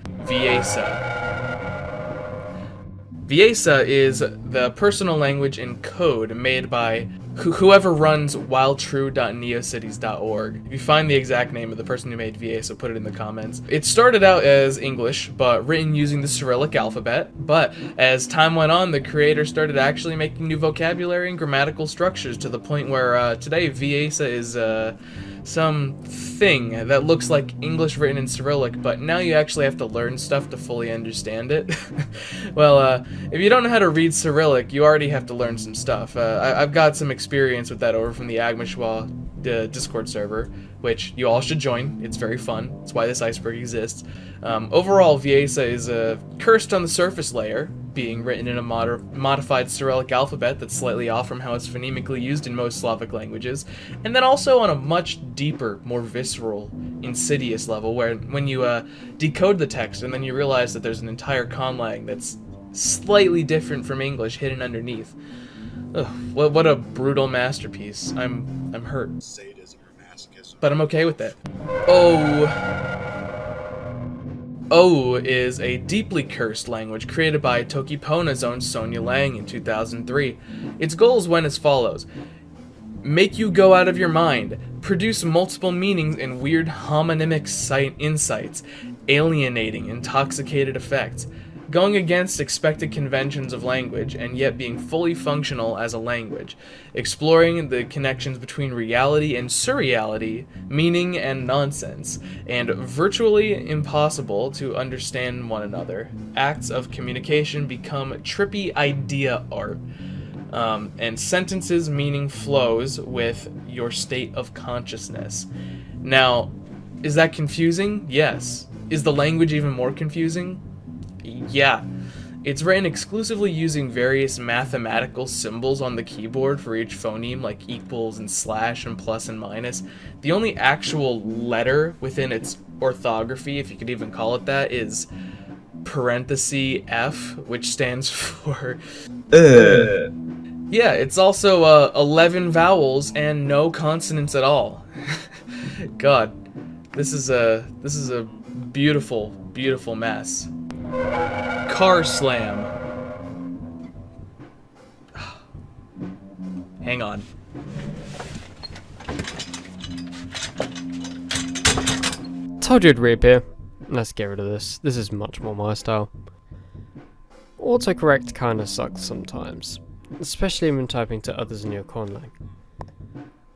Viesa is the personal language and code made by whoever runs whiletrue.neocities.org. If you find the exact name of the person who made Viesa, put it in the comments. It started out as English, but written using the Cyrillic alphabet, but as time went on, the creator started actually making new vocabulary and grammatical structures to the point where today Viesa is some thing that looks like English written in Cyrillic, but now you actually have to learn stuff to fully understand it. Well, if you don't know how to read Cyrillic, you already have to learn some stuff. I've got some experience with that over from the Agma Schwa Discord server, which you all should join. It's very fun. That's why this iceberg exists. Overall, Viesa is cursed on the surface layer, being written in a modified Cyrillic alphabet that's slightly off from how it's phonemically used in most Slavic languages, and then also on a much deeper, more visceral, insidious level, where when you decode the text and then you realize that there's an entire conlang that's slightly different from English hidden underneath. Ugh, what a brutal masterpiece. I'm hurt. Sadism or masochism. But I'm okay with it. O is a deeply cursed language created by Tokipona's own Sonia Lang in 2003. Its goals went as follows: make you go out of your mind, produce multiple meanings and weird homonymic insights, alienating, intoxicated effects, going against expected conventions of language and yet being fully functional as a language, exploring the connections between reality and surreality, meaning and nonsense, and virtually impossible to understand one another. Acts of communication become trippy idea art, and sentences meaning flows with your state of consciousness. Now, is that confusing? Yes. Is the language even more confusing? Yeah. It's written exclusively using various mathematical symbols on the keyboard for each phoneme, like equals and slash and plus and minus. The only actual letter within its orthography, if you could even call it that, is parenthesis F, which stands for... Yeah, it's also 11 vowels and no consonants at all. God, this is a beautiful, beautiful mess. Car slam. Hang on. Told you it'd reappear. Let's get rid of this. This is much more my style. Autocorrect kinda sucks sometimes, especially when typing to others in your conlang.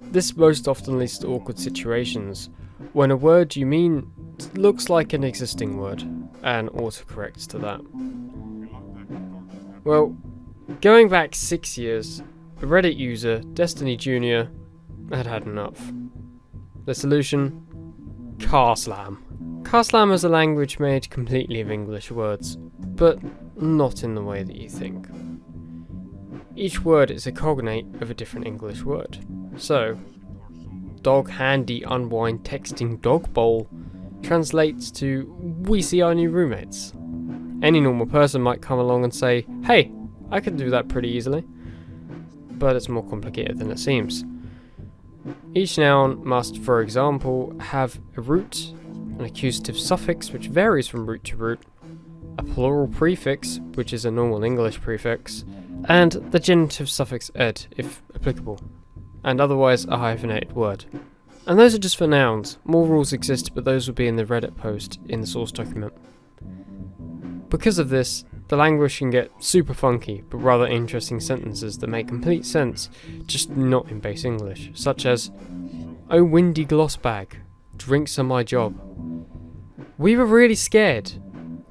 This most often leads to awkward situations when a word you mean looks like an existing word and autocorrects to that. Well, going back 6 years, a Reddit user, Destiny Jr., had enough. The solution? Carslam. Carslam is a language made completely of English words, but not in the way that you think. Each word is a cognate of a different English word. So, dog handy unwind texting dog bowl translates to we see our new roommates. Any normal person might come along and say, hey, I can do that pretty easily. But it's more complicated than it seems. Each noun must, for example, have a root, an accusative suffix which varies from root to root, a plural prefix, which is a normal English prefix, and the genitive suffix ed, if applicable, and otherwise a hyphenated word. And those are just for nouns. More rules exist, but those will be in the Reddit post in the source document. Because of this, the language can get super funky, but rather interesting sentences that make complete sense, just not in base English, such as, "Oh windy gloss bag, drinks are my job. We were really scared.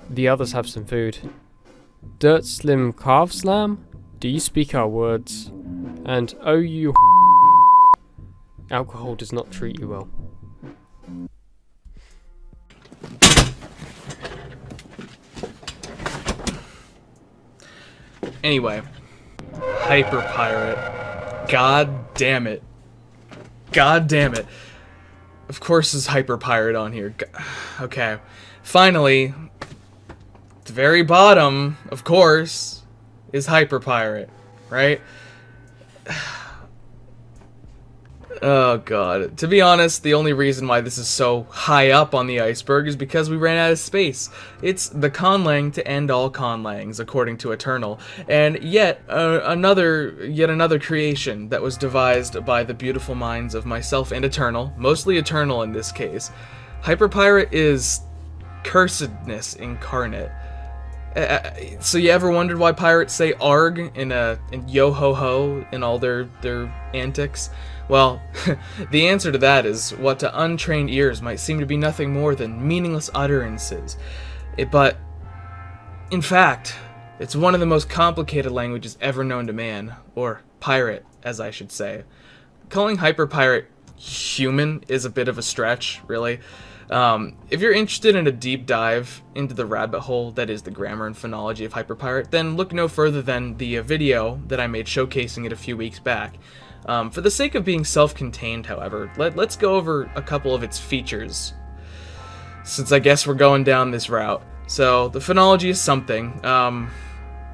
The others have some food. Dirt slim calf slam, do you speak our words?" And oh you alcohol does not treat you well. Anyway, Hyper Pirate. God damn it. God damn it. Of course there's Hyper Pirate on here. Okay. Finally, at the very bottom, of course, is Hyper Pirate, right? Oh god. To be honest, the only reason why this is so high up on the iceberg is because we ran out of space. It's the conlang to end all conlangs, according to Ætérnal, and yet another creation that was devised by the beautiful minds of myself and Ætérnal, mostly Ætérnal in this case. Hyperpirate is cursedness incarnate. So you ever wondered why pirates say arg in yo ho ho in all their antics? Well, the answer to that is what to untrained ears might seem to be nothing more than meaningless utterances. But, in fact, it's one of the most complicated languages ever known to man, or pirate, as I should say. Calling hyperpirate human is a bit of a stretch, really. If you're interested in a deep dive into the rabbit hole that is the grammar and phonology of hyperpirate, then look no further than the video that I made showcasing it a few weeks back. For the sake of being self-contained, however, let's go over a couple of its features, since I guess we're going down this route. So, the phonology is something.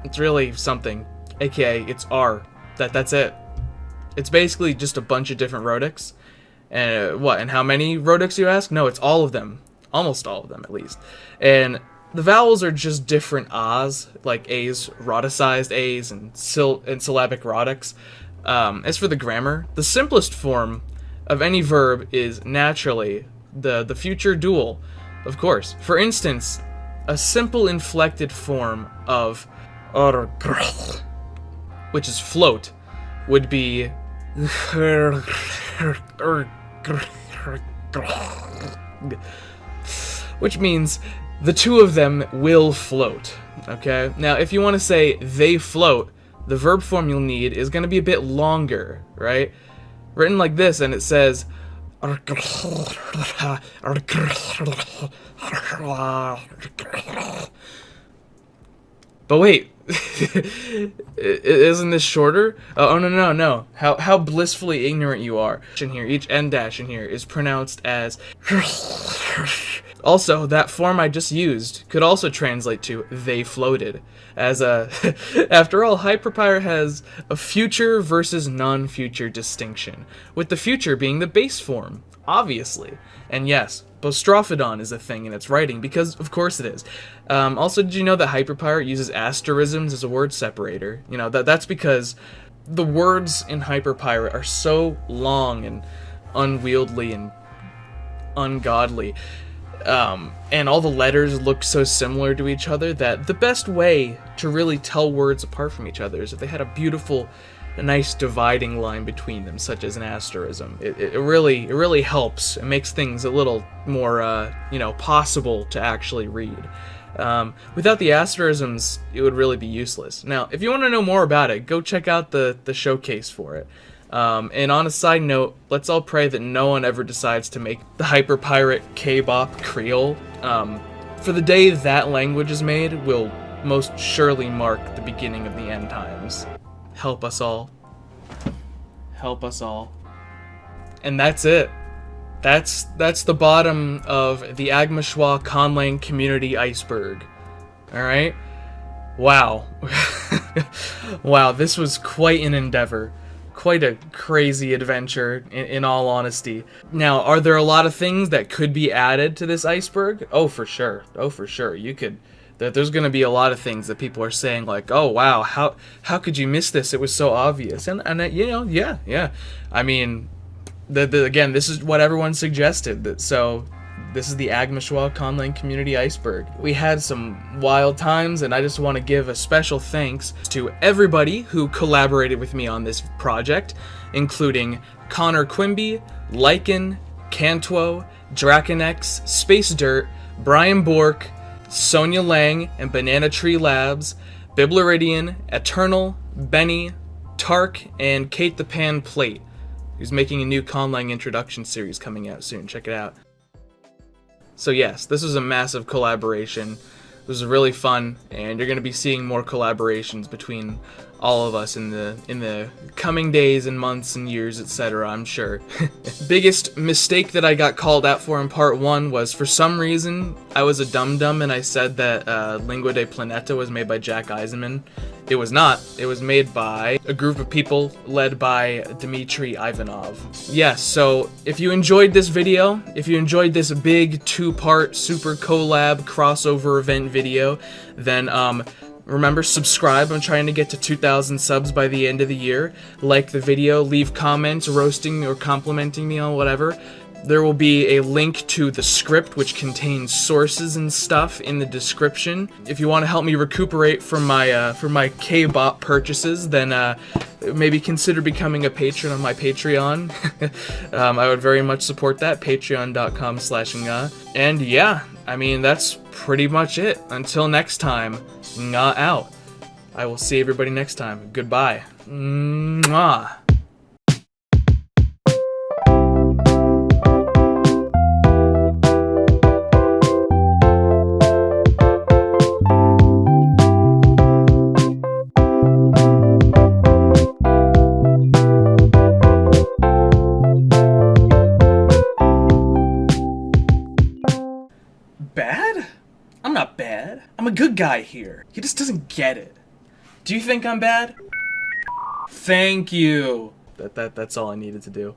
It's really something, aka it's R. That's it. It's basically just a bunch of different rhotics. And what? And how many rhotics, you ask? No, it's all of them. Almost all of them, at least. And the vowels are just different ahs, like A's, rhoticized A's, and syllabic rhotics. As for the grammar, the simplest form of any verb is naturally the future dual, of course. For instance, a simple inflected form of which is float, would be which means the two of them will float, okay? Now, if you want to say they float, the verb form you'll need is going to be a bit longer, right? Written like this, and it says but wait, isn't this shorter? Oh, no. How blissfully ignorant you are. In here, each end dash in here is pronounced as also, that form I just used could also translate to they floated. As after all, hyperpirate has a future versus non-future distinction, with the future being the base form, obviously. And yes, Bostrophodon is a thing in its writing, because of course it is. Also, did you know that hyperpirate uses asterisms as a word separator? You know, that's because the words in hyperpirate are so long and unwieldy and ungodly. And all the letters look so similar to each other that the best way to really tell words apart from each other is if they had a nice dividing line between them, such as an asterism. It really helps. It makes things a little more, possible to actually read. Without the asterisms, it would really be useless. Now, if you want to know more about it, go check out the showcase for it. And on a side note, let's all pray that no one ever decides to make the hyperpirate K-bop Creole. For the day that language is made will most surely mark the beginning of the end times. Help us all. Help us all. And that's it. That's the bottom of the Agma Schwa Conlang Community Iceberg. Alright? Wow. Wow, this was quite an endeavor. Quite a crazy adventure, in all honesty. Now, are there a lot of things that could be added to this iceberg? Oh, for sure. You could... There's going to be a lot of things that people are saying, like, oh, wow, how could you miss this? It was so obvious. And yeah. I mean, again, this is what everyone suggested. So, this is the Agma Schwa Conlang Community Iceberg. We had some wild times, and I just want to give a special thanks to everybody who collaborated with me on this project, including Connor Quimby, Lichen, Cantwo, Dracheneks, SpaceDirt, Brian Bork, Sonia Lang and Banana Tree Labs, Biblaridian, Ætérnal, Benny, Tark and Kate the Pan Plate, who's making a new conlang introduction series coming out soon. Check it out. So yes, this was a massive collaboration. It was really fun, and you're going to be seeing more collaborations between all of us in the coming days and months and years, etc., I'm sure. Biggest mistake that I got called out for in part 1 was, for some reason, I was a dum-dum and I said that Lingua de Planeta was made by Jack Eisenman. It was not. It was made by a group of people led by Dmitry Ivanov. Yes, so if you enjoyed this video, if you enjoyed this big 2-part super collab crossover event video, then remember, subscribe. I'm trying to get to 2,000 subs by the end of the year. Like the video, leave comments roasting or complimenting me on whatever. There will be a link to the script, which contains sources and stuff, in the description. If you want to help me recuperate from my K-bot purchases, then maybe consider becoming a patron on my Patreon. I would very much support that. Patreon.com/nga. And yeah, I mean, that's pretty much it. Until next time, nga out. I will see everybody next time. Goodbye. Mwah. Bad? I'm not bad. I'm a good guy here. He just doesn't get it. Do you think I'm bad? Thank you. That's all I needed to do.